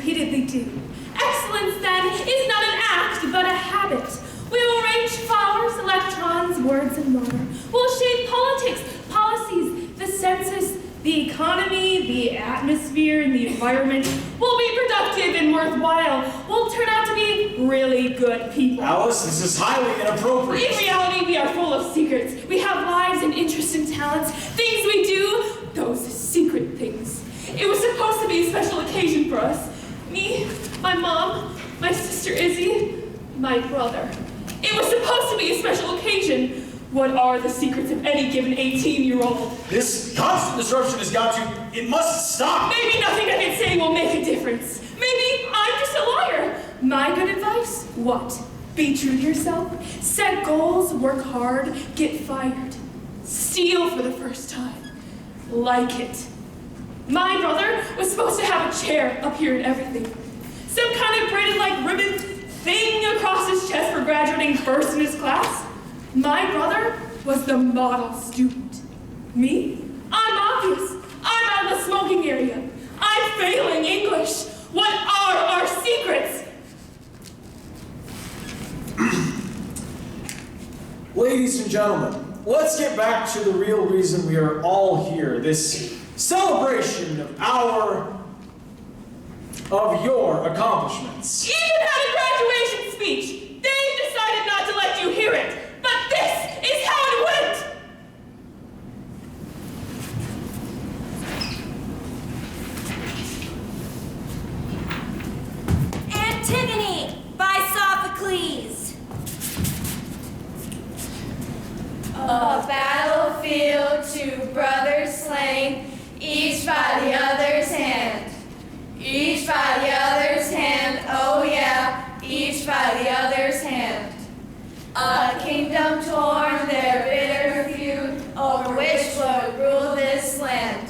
repeatedly do. Excellence, then, is not an act, but a habit. We will arrange flowers, electrons, words, and water. We'll shape politics, policies, the census, the economy, the atmosphere, and the environment. We'll be productive and worthwhile. We'll turn out to be really good people. Alice, this is highly inappropriate. In reality, we are full of secrets. We have lives and interests and talents. Things we do, those secret things. It was supposed to be a special occasion for us. Me, my mom, my sister Izzy, my brother. It was supposed to be a special occasion. What are the secrets of any given 18-year-old? This constant disruption has got to, it must stop. Maybe nothing I can say will make a difference. Maybe I'm just a liar. My good advice? What? Be true to yourself. Set goals, work hard, get fired. Steal for the first time. Like it. My brother was supposed to have a chair up here and everything. Some kind of braided like ribbon thing across his chest for graduating first in his class. My brother was the model student. Me? I'm obvious. I'm out of the smoking area. I'm failing English. What are our secrets? Ladies and gentlemen, let's get back to the real reason we are all here. This celebration of your accomplishments. Even at a graduation speech, they decided not to let you hear it. But this is how it went! Antigone by Sophocles. A battlefield, two brothers slain, each by the other's hand. Each by the other's hand, oh yeah, each by the other's hand. A kingdom torn, their bitter feud, over which would rule this land.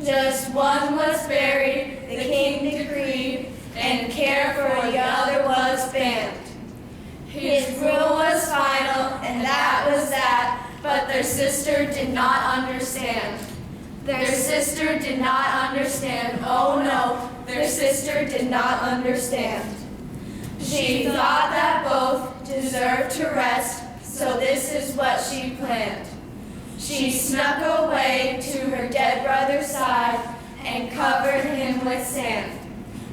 Just one was buried, the king decreed, and care for the other was banned. His rule was final, and that was that, but their sister did not understand. Their sister did not understand, oh no, their sister did not understand. She thought that both deserved to rest, so this is what she planned. She snuck away to her dead brother's side and covered him with sand.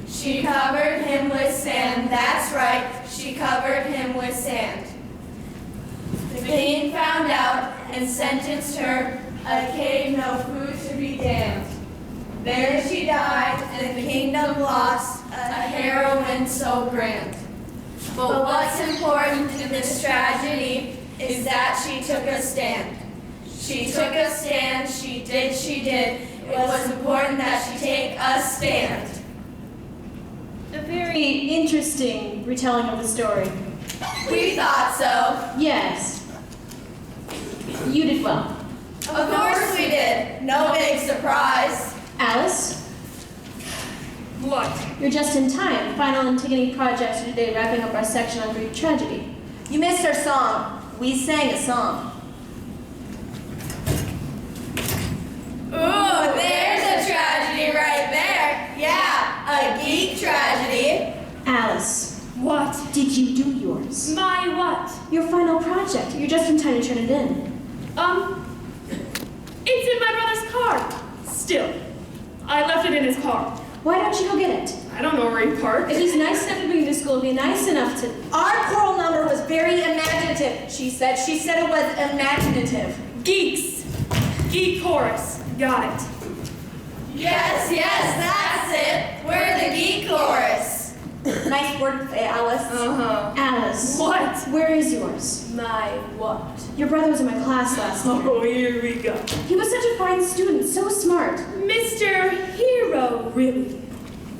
She covered him with sand, that's right, she covered him with sand. The king found out and sentenced her, a cave, no food to be damned. There she died, and the kingdom lost, a heroine so grand. But what's important in this tragedy is that she took a stand. She took a stand, she did. It was important that she take a stand. A very interesting retelling of the story. We thought so. Yes. You did well. Of course we did. No big surprise. Alice, What? you're just in time. Final Antigone projects are today, wrapping up our section on Greek tragedy. You missed our song. We sang a song. Ooh, there's a tragedy right there. Yeah, a geek tragedy. Alice, What? did you do yours? My what? Your final project. You're just in time to turn it in. It's in my brother's car. Still, I left it in his car. Why don't you go get it? I don't know where he parked. If he's nice enough to bring you to school, be nice enough to... Our choral number was very imaginative, she said. She said it was imaginative. Geeks. Geek chorus. Got it. Yes, that's it. We're the geek chorus. Nice word, Alice. Alice. What? Where is yours? My what? Your brother was in my class last year. Oh, here we go. He was such a fine student, so smart. Mr. Hero, really?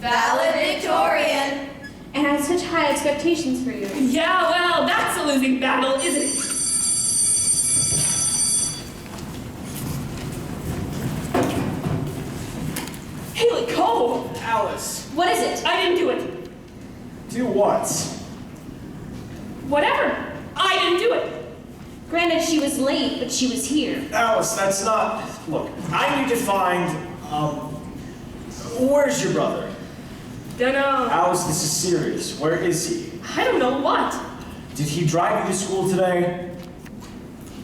Valedictorian. And I had such high expectations for you. Yeah, well, that's a losing battle, isn't it? Haley Cole! Alice, What is it? I didn't do it. do what? Whatever. I didn't do it. Granted, she was late, but she was here. Alice, that's not... Look, I need to find, where's your brother? Dunno. Alice, this is serious. Where is he? I don't know what. Did he drive you to school today?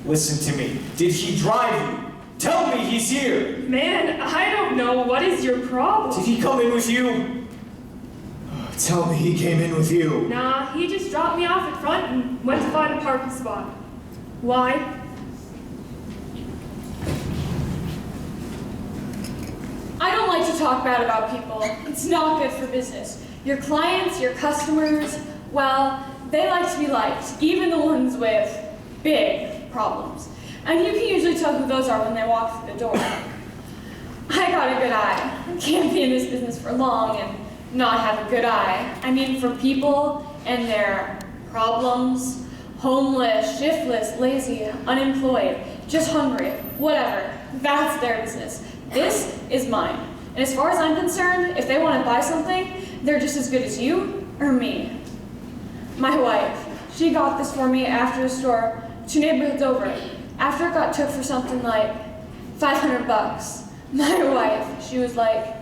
Listen to me. Did he drive you? Tell me he's here. Man, I don't know. What is your problem? Did he come in with you? Tell me he came in with you. Nah, he just dropped me off at front and went to find a parking spot. Why? I don't like to talk bad about people. It's not good for business. Your clients, your customers, well, they like to be liked, even the ones with big problems. And you can usually tell who those are when they walk through the door. I got a good eye. I can't be in this business for long and not have a good eye. I mean, for people and their problems, homeless, shiftless, lazy, unemployed, just hungry, whatever, that's their business. This is mine. And as far as I'm concerned, if they want to buy something, they're just as good as you or me. My wife, she got this for me after the store 2 neighborhoods over. After it got took for something like $500. My wife, she was like,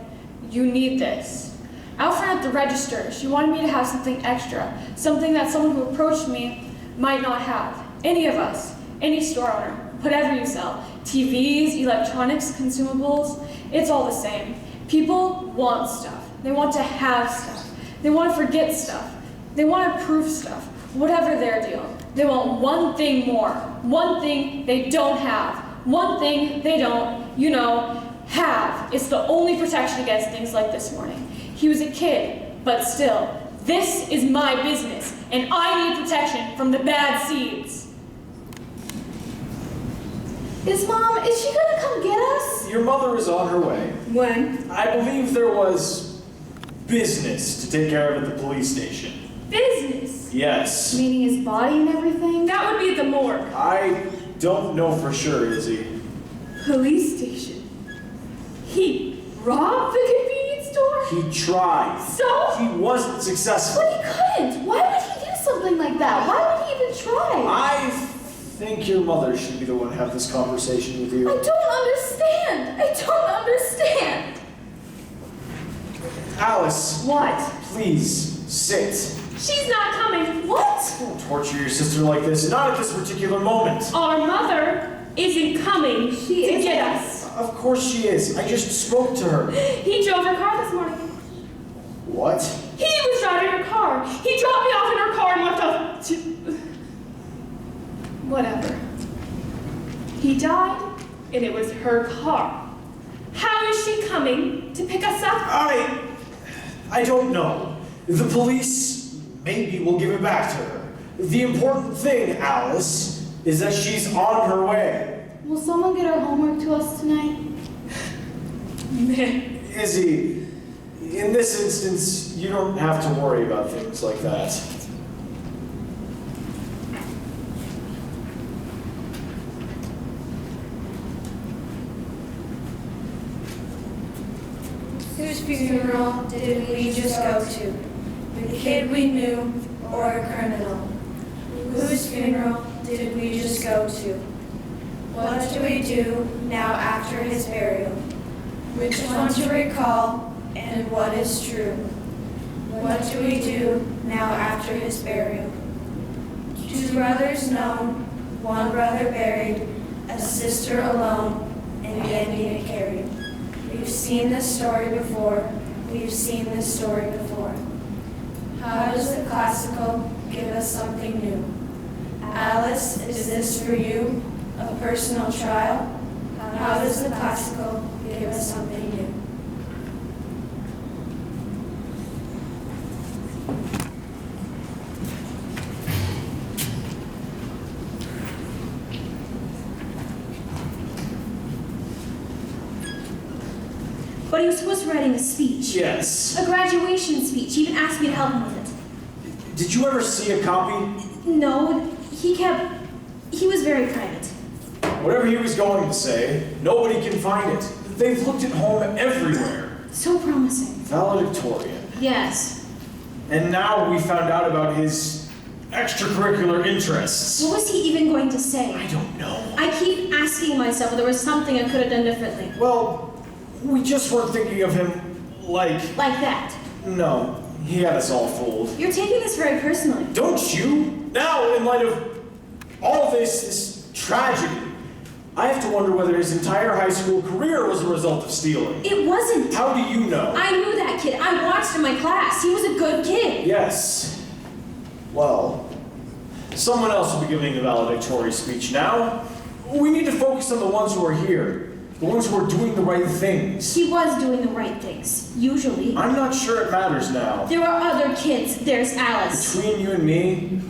you need this. Out front at the register, she wanted me to have something extra, something that someone who approached me might not have. Any of us, any store owner, whatever you sell, TVs, electronics, consumables, it's all the same. People want stuff. They want to have stuff. They want to forget stuff. They want to prove stuff, whatever their deal. They want one thing more, one thing they don't have, one thing they don't, have. It's the only protection against things like this morning. He was a kid, but still, this is my business, and I need protection from the bad seeds. Is she gonna come get us? Your mother is on her way. When? I believe there was business to take care of at the police station. Business. Yes. Meaning his body and everything? That would be at the morgue. I don't know for sure, Izzy. Police station. He robbed the convenience store? He tried. So? He wasn't successful. But he couldn't. Why would he do something like that? Why would he even try? I think your mother should be the one to have this conversation with you. I don't understand. Alice, What? please, sit. She's not coming. What? Don't torture your sister like this, not at this particular moment. Our mother isn't coming to get us. Of course she is. I just spoke to her. He drove her car this morning. What? He was driving her car. He dropped me off in her car and left us to... Whatever. He died, and it was her car. How is she coming to pick us up? I don't know. The police maybe will give it back to her. The important thing, Alice, is that she's on her way. Will someone get our homework to us tonight? Man. Izzy, in this instance, you don't have to worry about things like that. Whose funeral did we just go to? The kid we knew or a criminal? Whose funeral did we just go to? What do we do now after his burial? Which one to recall and what is true? What do we do now after his burial? 2 brothers known, 1 brother buried, a sister alone, and Andy to carry. We've seen this story before. We've seen this story before. How does the classical give us something new? Alice, is this for you? A personal trial? How does the classical give us something new? But he was supposed to be writing a speech. Yes. A graduation speech. He even asked me to help him with it. Did you ever see a copy? No, he was very private. Whatever he was going to say, nobody can find it. They've looked at home everywhere. So promising. Valedictorian. Yes. And now we found out about his extracurricular interests. What was he even going to say? I don't know. I keep asking myself if there was something I could have done differently. Well, we just weren't thinking of him like Like that. No, he had us all fooled. You're taking this very personally. Don't you? Now, in light of all this tragedy, I have to wonder whether his entire high school career was a result of stealing. It wasn't. How do you know? I knew that kid. I watched in my class. He was a good kid. Yes. Well, someone else will be giving the valedictory speech now. We need to focus on the ones who are here, the ones who are doing the right things. He was doing the right things, usually. I'm not sure it matters now. There are other kids. There's Alice. Between you and me,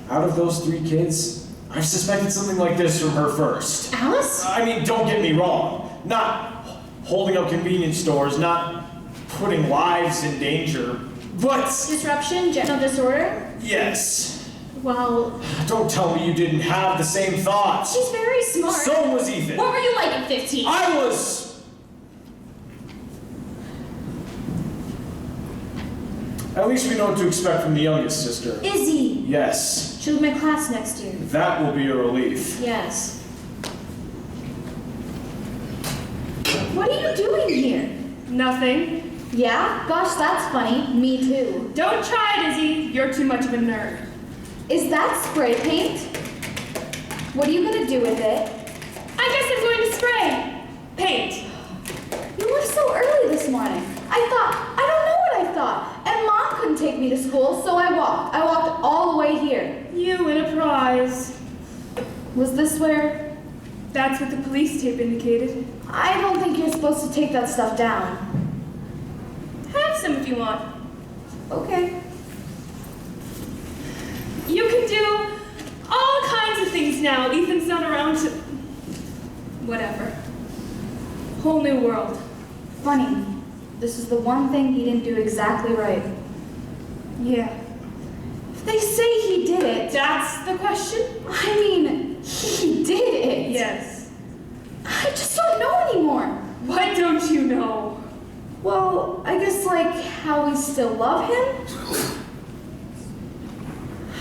out of those 3 kids, I've suspected something like this from her first. Alice? I mean, don't get me wrong. Not holding up convenience stores, not putting lives in danger, but Disruption, general disorder? yes. Well, Don't tell me you didn't have the same thoughts. she's very smart. So was Ethan. What were you like at 15? I was. At least we know what to expect from the youngest sister. Izzy. Yes, She'll be my class next year. that will be a relief. Yes. What are you doing here? Nothing. Yeah? Gosh, that's funny. Me too. Don't try it, Izzy. You're too much of a nerd. Is that spray paint? What are you gonna do with it? I guess I'm going to spray. Paint. You were so early this morning. I don't know what I thought. And Mom couldn't take me to school, so I walked. I walked all the way here. You win a prize. Was this where? That's what the police tape indicated. I don't think you're supposed to take that stuff down. Have some if you want. Okay. You can do all kinds of things now. Ethan's not around to... Whatever. Whole new world. Funny. This is the one thing he didn't do exactly right. Yeah. If they say he did it, That's the question? I mean, he did it. Yes. I just don't know anymore. What don't you know? Well, I guess like how we still love him.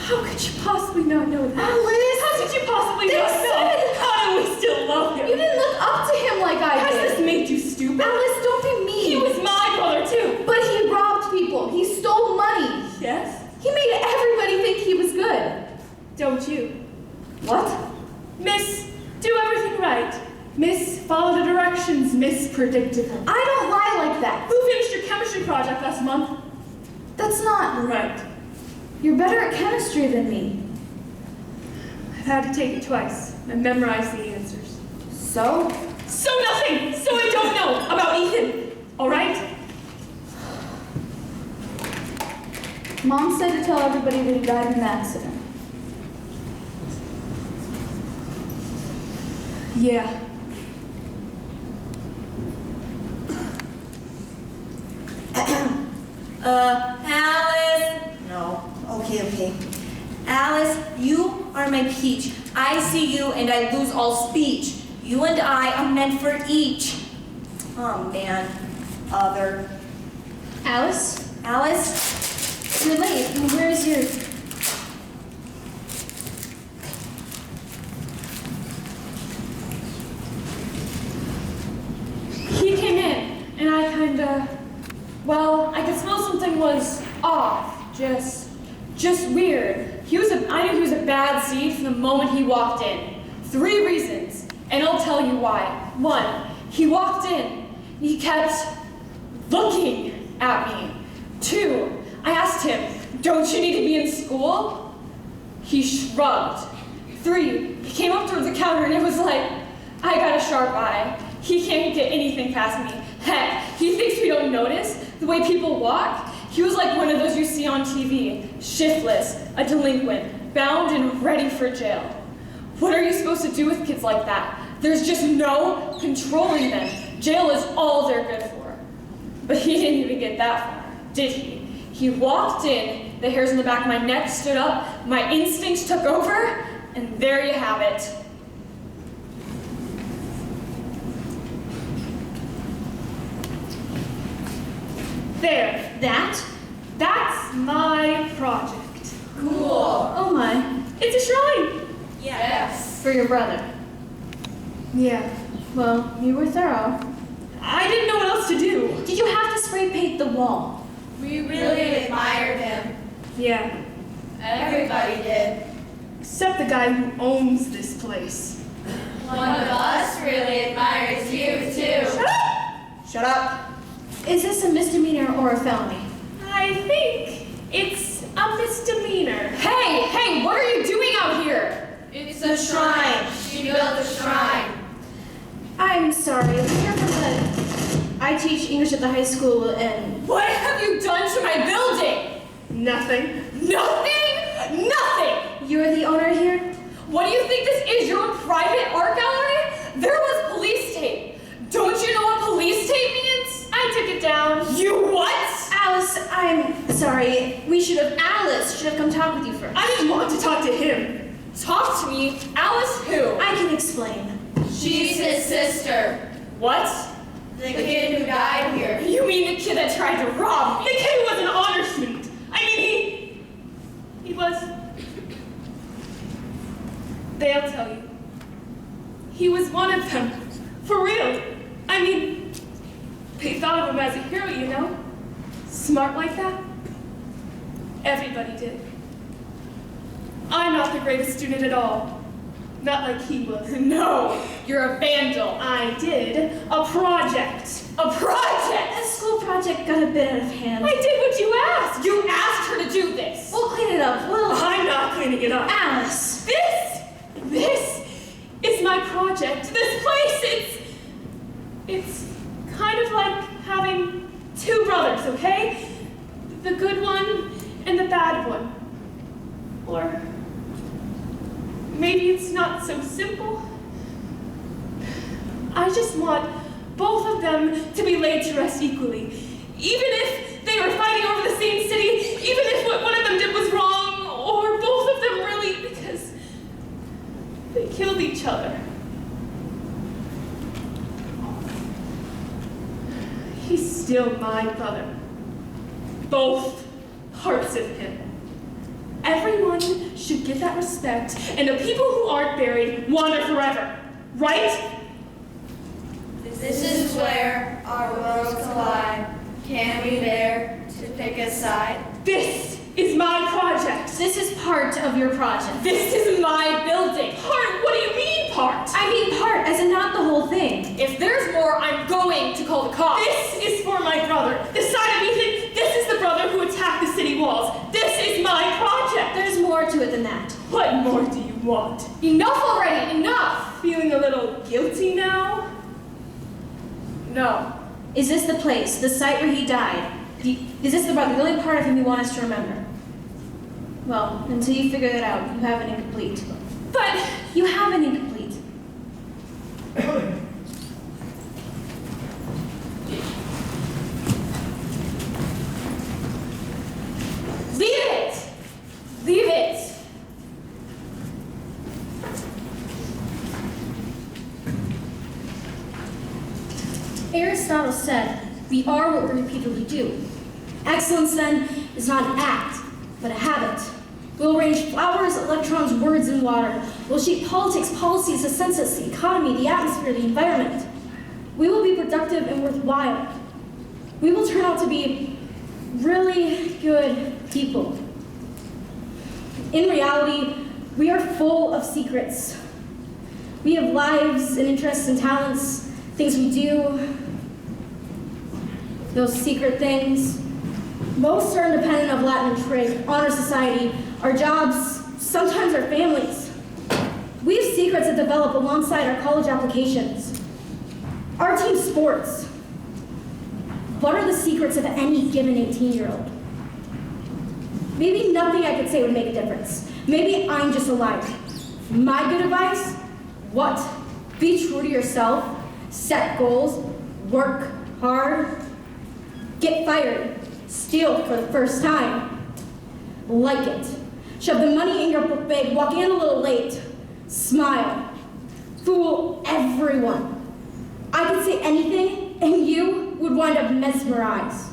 How could you possibly not know that? Alice! How could you possibly They not said- know? How do we still love him? You didn't look up to him like I Has did. this made you stupid? Alice, don't be mean. He was my brother too. But he robbed people. He stole money. Yes? He made everybody think he was good. Don't you? What? Miss, do everything right. Miss, follow the directions. Miss, predictable. I don't lie like that. Who finished your chemistry project last month? That's not. Right. You're better at chemistry than me. I've had to take it twice and memorize the answers. So? So nothing! So I don't know about Ethan. All right? Mom said to tell everybody that he died in an accident. Yeah. Alice. No. Okay. Alice, you are my peach. I see you and I lose all speech. You and I are meant for each. Oh man. Other. Alice? Alice? You're late. Where's yours? He came in, and I I could smell something was off, just weird. I knew he was a bad seed from the moment he walked in. 3 reasons, and I'll tell you why. 1, he walked in, he kept looking at me. 2, I asked him, don't you need to be in school? He shrugged. 3, he came up towards the counter and it was like, I got a sharp eye. He can't get anything past me. Heck, he thinks we don't notice the way people walk. He was like one of those you see on TV, shiftless, a delinquent, bound and ready for jail. What are you supposed to do with kids like that? There's just no controlling them. Jail is all they're good for. But he didn't even get that far, did he? He walked in, the hairs on the back of my neck stood up, my instincts took over, and there you have it. There. That's my project. Cool. Oh my. It's a shrine. Yes. For your brother. Yeah. Well, you were thorough. I didn't know what else to do. Did you have to spray paint the wall? We really admired him. Yeah, Everybody did. except the guy who owns this place. One of us really admires you, too. Shut up. Is this a misdemeanor or a felony? I think it's a misdemeanor. Hey, what are you doing out here? It's a shrine. She built a shrine. I'm sorry. We're here from the... I teach English at the high school and... What have you done to my building? Nothing. Nothing! You're the owner here? What do you think this is, your own private art gallery? There was police tape. Don't you know what police tape means? I took it down. You what? Alice, I'm sorry. Alice should have come talk with you first. I didn't want to talk to him. Talk to me? Alice who? I can explain. She's his sister. What? The kid who died here. You mean the kid that tried to rob The me? kid was an honor student. I mean, he was. They'll tell you. He was one of them. For real. I mean, they thought of him as a hero, you know? Smart like that. Everybody did. I'm not the greatest student at all. Not like he was. No, you're a vandal. I did a project. A project? The school project got a bit out of hand. I did what you asked. You asked her to do this. We'll clean it up. I'm not cleaning it up. Alice! This is my project. This place, it's kind of like having two brothers, okay? The good one and the bad one. Or maybe it's not so simple. I just want both of them to be laid to rest equally. Even if they were fighting over the same city, even if what one of them did was wrong, or both of them really, because they killed each other. He's still my brother. Both parts of him. Everyone should get that respect, and the people who aren't buried wander forever, right? This is where our worlds collide. Can we dare to pick a side? This is my project. This is part of your project. This is my building. Part? What do you mean part? I mean part, as in not the whole thing. If there's more, I'm going to call the cops. This is for my brother. This side of Ethan, this is the brother who attacked the city walls. This is my project. There's more to it than that. What more do you want? Enough already, enough! Feeling a little guilty now? No. Is this the place, the site where he died? Is this the only part of him you want us to remember? Well, until you figure that out, you have an incomplete. But You have an incomplete. Leave it! Leave it! Aristotle said, we are what we repeatedly do. Excellence, then, is not an act, but a habit. We'll arrange flowers, electrons, words, and water. We'll shape politics, policies, the census, the economy, the atmosphere, the environment. We will be productive and worthwhile. We will turn out to be really good people. In reality, we are full of secrets. We have lives and interests and talents, things we do, those secret things. Most are independent of Latin and trig, honor society, our jobs, sometimes our families. We have secrets that develop alongside our college applications. Our team sports. What are the secrets of any given 18-year-old? Maybe nothing I could say would make a difference. Maybe I'm just a liar. My good advice? What? Be true to yourself, set goals, work hard, get fired, steal for the first time, like it. Shove the money in your book bag, walk in a little late, smile, fool everyone. I could say anything and you would wind up mesmerized.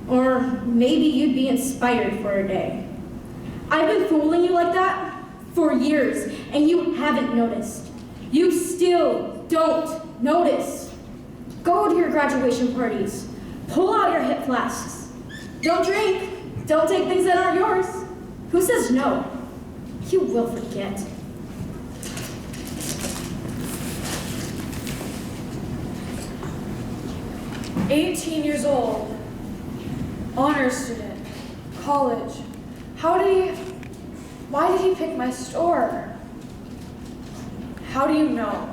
Or maybe you'd be inspired for a day. I've been fooling you like that for years and you haven't noticed. You still don't notice. Go to your graduation parties, pull out your hip flasks, Don't drink. Don't take things that aren't yours. Who says no? You will forget. "18 years old, honor student, college. Why did he pick my store? How do you know?"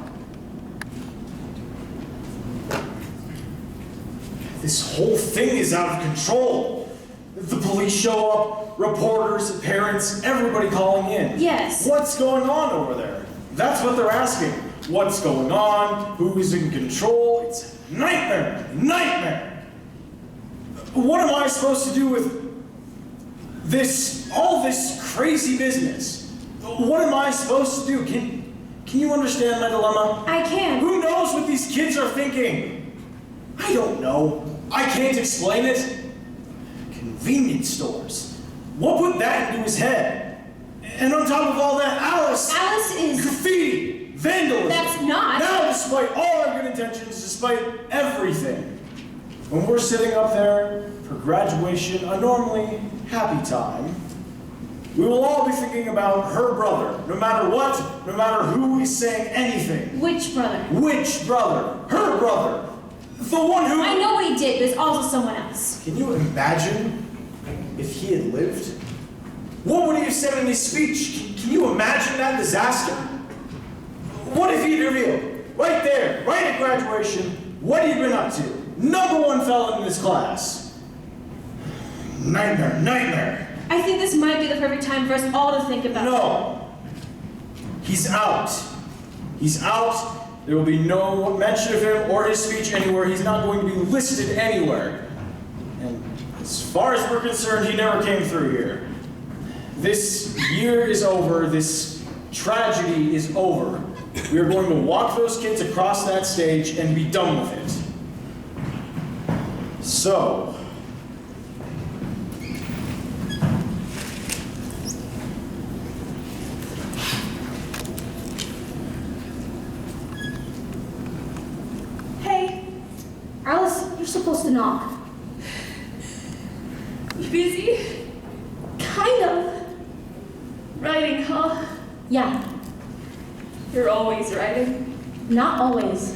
This whole thing is out of control. The police show up, reporters, parents, everybody calling in. Yes. What's going on over there? That's what they're asking. What's going on? Who is in control? It's nightmare, nightmare. What am I supposed to do with all this crazy business? What am I supposed to do? Can you understand my dilemma? I can. Who knows what these kids are thinking? I don't know. I can't explain it. Convenience stores. What put that into his head? And on top of all that, Alice Alice is... graffiti, vandalism. That's not... Now, despite all our good intentions, despite everything, when we're sitting up there for graduation, a normally happy time, we will all be thinking about her brother, no matter what, no matter who is saying anything. Which brother? Which brother? Her brother. The one who... I know what he did, but it's also someone else. Can you imagine if he had lived? What would he have said in his speech? Can you imagine that disaster? What if he revealed, right there, right at graduation, what he'd been up to? #1 felon in his class. Nightmare, nightmare. I think this might be the perfect time for us all to think about it. No. He's out. He's out. There will be no mention of him or his speech anywhere. He's not going to be listed anywhere. And as far as we're concerned, he never came through here. This year is over. This tragedy is over. We are going to walk those kids across that stage and be done with it. So, Hey, Alice, you're supposed to knock. You busy? Kind of. Writing, huh? Yeah, You're always writing. not always.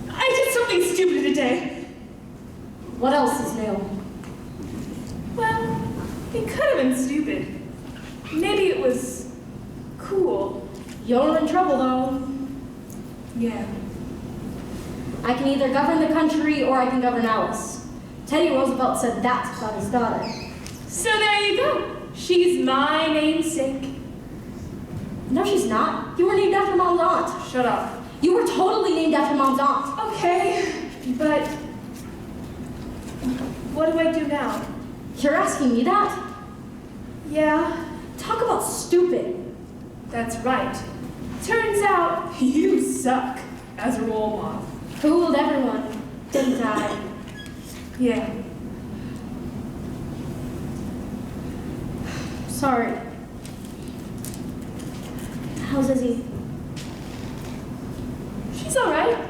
I did something stupid today. What else is new? Well, it could have been stupid. Maybe it was cool. You're in trouble, though. Yeah. I can either govern the country or I can govern Alice. Teddy Roosevelt said that about his daughter. So there you go. She's my namesake. No, she's not. You were named after Mom's aunt. Shut up. You were totally named after Mom's aunt. Okay, but what do I do now? You're asking me that? Yeah, Talk about stupid. that's right. Turns out you suck as a role model. Fooled everyone. Didn't I? Yeah. Sorry. How's Izzy? She's all right.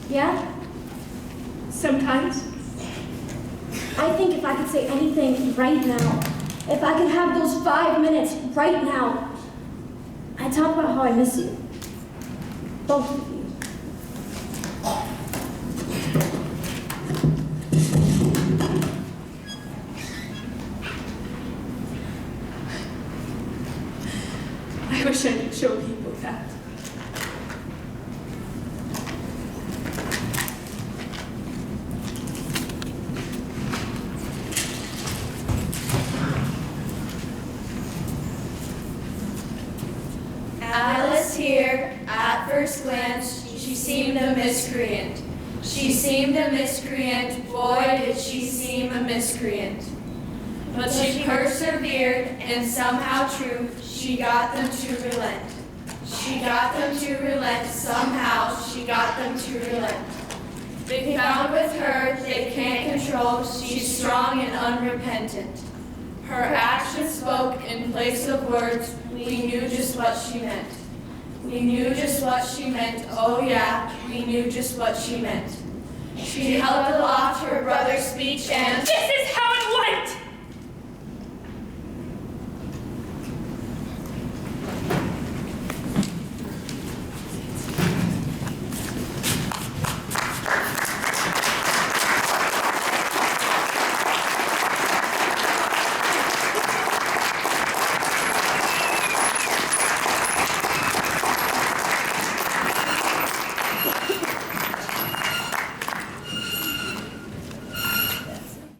Yeah? Sometimes. I think if I could say anything right now, if I could have those 5 minutes right now, I'd talk about how I miss you. Both of you. I wish I could show people that. Alice here, at first glance, she seemed a miscreant. She seemed a miscreant, boy did she seem a miscreant. But she persevered, and somehow true, she got them to relent. She got them to relent, somehow she got them to relent. They found with her they can't control, she's strong and unrepentant. Her actions spoke in place of words, we knew just what she meant. We knew just what she meant, oh yeah, we knew just what she meant. She held aloft her brother's speech and This is how it went!